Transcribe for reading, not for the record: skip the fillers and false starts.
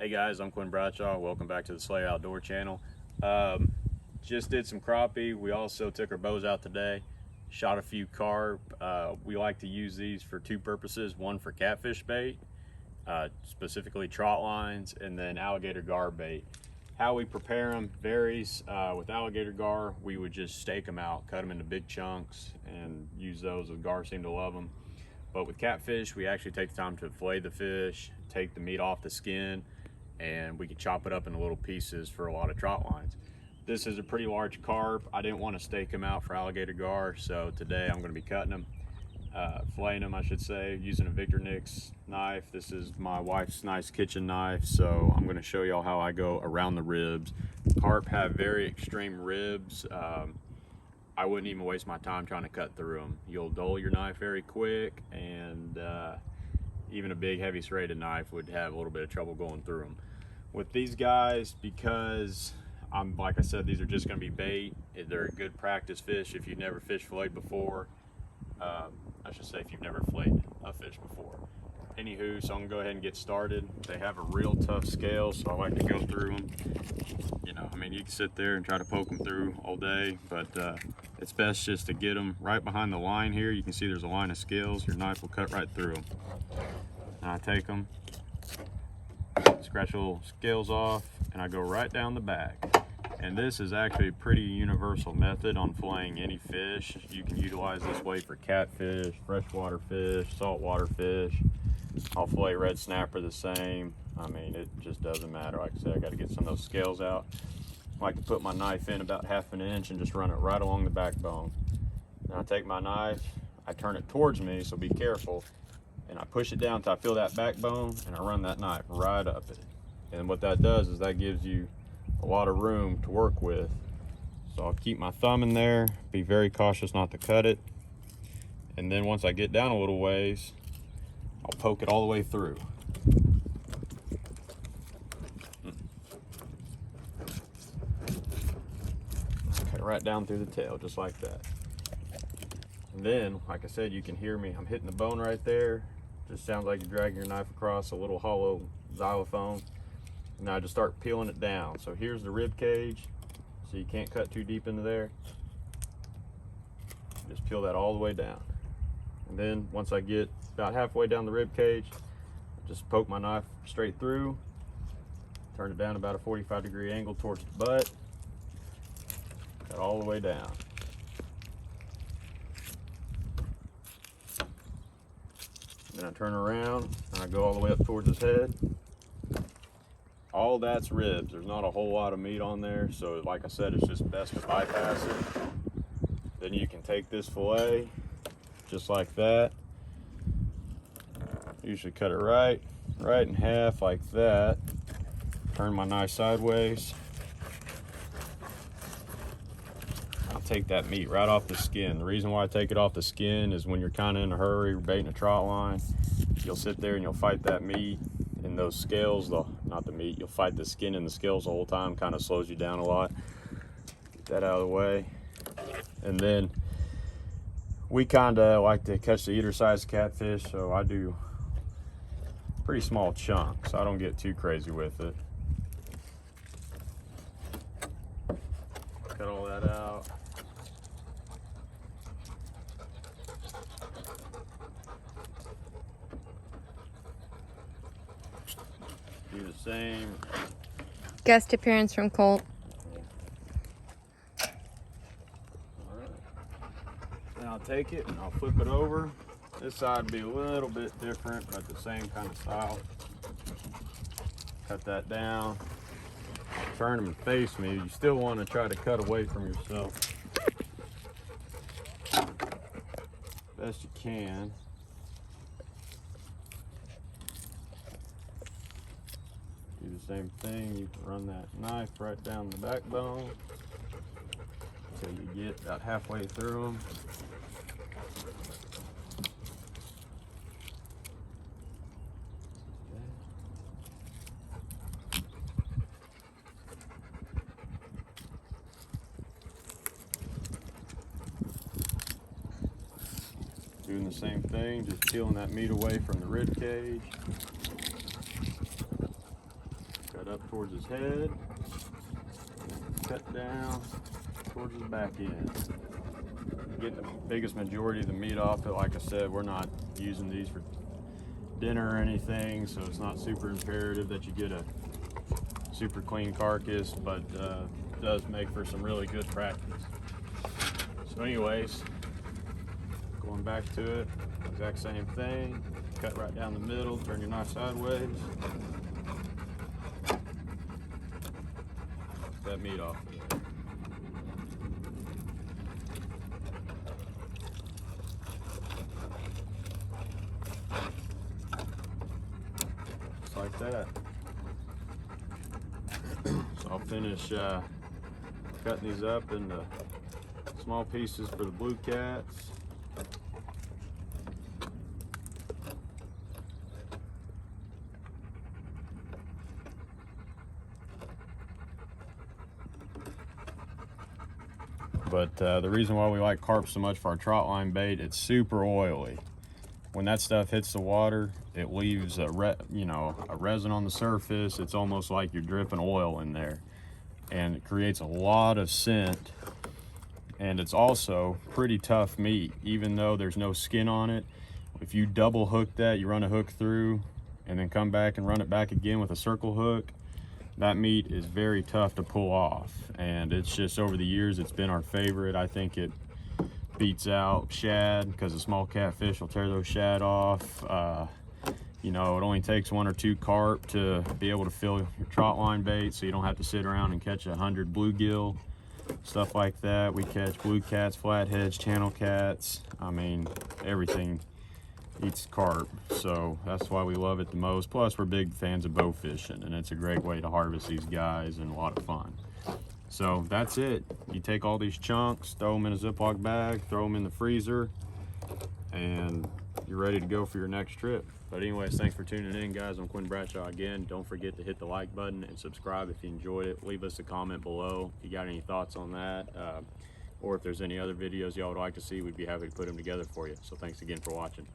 Hey guys, I'm Quinn Bradshaw. Welcome back to the Slay Outdoor channel. Just did some crappie. We also took our bows out today, shot a few carp. We like to use these for two purposes. One for catfish bait, specifically trot lines, and then alligator gar bait. How we prepare them varies. With alligator gar, we would just stake them out, cut them into big chunks, and use those. The gar seem to love them. But with catfish, we actually take the time to fillet the fish, take the meat off the skin, and we can chop it up into little pieces for a lot of trot lines. This is a pretty large carp. I didn't want to stake them out for alligator gar, so today I'm going to be cutting them, filleting them I should say, using a Victor Nix knife. This is my wife's nice kitchen knife, so I'm going to show y'all how I go around the ribs. Carp have very extreme ribs. I wouldn't even waste my time trying to cut through them. You'll dull your knife very quick, and even a big heavy serrated knife would have a little bit of trouble going through them. With these guys, because like I said, these are just going to be bait. They're a good practice fish if you've never fished filleted before. I should say if you've never filleted a fish before. Anywho, so I'm gonna go ahead and get started. They have a real tough scale, so I like to go through them. You know, I mean, you can sit there and try to poke them through all day, but it's best just to get them right behind the line here. You can see there's a line of scales. Your knife will cut right through them. And I take them, scratch the little scales off, and I go right down the back. And this is actually a pretty universal method on filleting any fish. You can utilize this way for catfish, freshwater fish, saltwater fish. I'll fillet red snapper the same. I mean, it just doesn't matter. Like I said, I got to get some of those scales out. I like to put my knife in about 1/2 inch and just run it right along the backbone. Then I take my knife, I turn it towards me, so be careful, and I push it down until I feel that backbone, and I run that knife right up it. And what that does is that gives you a lot of room to work with. So I'll keep my thumb in there, be very cautious not to cut it, and then once I get down a little ways, I'll poke it all the way through. Okay, right down through the tail, just like that. And then, like I said, you can hear me, I'm hitting the bone right there. Just sounds like you're dragging your knife across a little hollow xylophone. Now I just start peeling it down. So here's the rib cage, so you can't cut too deep into there. Just peel that all the way down. And then once I get about halfway down the rib cage, just poke my knife straight through, turn it down about a 45-degree angle towards the butt, cut all the way down. Then I turn around and I go all the way up towards his head. All that's ribs. There's not a whole lot of meat on there, so like I said, it's just best to bypass it. Then you can take this fillet just like that. Usually cut it right in half like that. Turn my knife sideways. I'll take that meat right off the skin. The reason why I take it off the skin is when you're kind of in a hurry, baiting a trot line, you'll sit there and you'll fight that meat. And those scales, not the meat, you'll fight the skin and the scales the whole time, kind of slows you down a lot. Get that out of the way. And then we kind of like to catch the eater size catfish, so I do pretty small chunks. I don't get too crazy with it. Cut all that out. Do the same. Guest appearance from Colt. Alright. Then I'll take it and I'll flip it over. This side will be a little bit different, but the same kind of style. Cut that down. Turn them and face me. You still want to try to cut away from yourself best you can. Do the same thing. You can run that knife right down the backbone until you get about halfway through them. Doing the same thing, just peeling that meat away from the rib cage. cut up towards his head, cut down towards his back end. Get the biggest majority of the meat off it. Like I said, we're not using these for dinner or anything, so it's not super imperative that you get a super clean carcass, but it does make for some really good practice. So anyways, going back to it, exact same thing. Cut right down the middle, turn your knife sideways. Get that meat off of there. Just like that. So I'll finish cutting these up into small pieces for the blue cats. But the reason why we like carp so much for our trot line bait, it's super oily. When that stuff hits the water, it leaves a resin on the surface. It's almost like you're dripping oil in there, and it creates a lot of scent. And it's also pretty tough meat, even though there's no skin on it. If you double hook that, you run a hook through and then come back and run it back again with a circle hook, that meat is very tough to pull off. And it's just, over the years, it's been our favorite. I think it beats out shad, because a small catfish will tear those shad off. You know, it only takes 1 or 2 carp to be able to fill your trot line bait, so you don't have to sit around and catch 100 bluegill, stuff like that. We catch blue cats, flatheads, channel cats. I mean, everything eats carp, so that's why we love it the most. Plus, we're big fans of bow fishing, and it's a great way to harvest these guys and a lot of fun. So that's it. You take all these chunks, throw them in a Ziploc bag, throw them in the freezer, and you're ready to go for your next trip. But anyways, thanks for tuning in, guys. I'm Quinn Bradshaw again. Don't forget to hit the like button and subscribe if you enjoyed it. Leave us a comment below if you got any thoughts on that, or if there's any other videos y'all would like to see, we'd be happy to put them together for you. So thanks again for watching.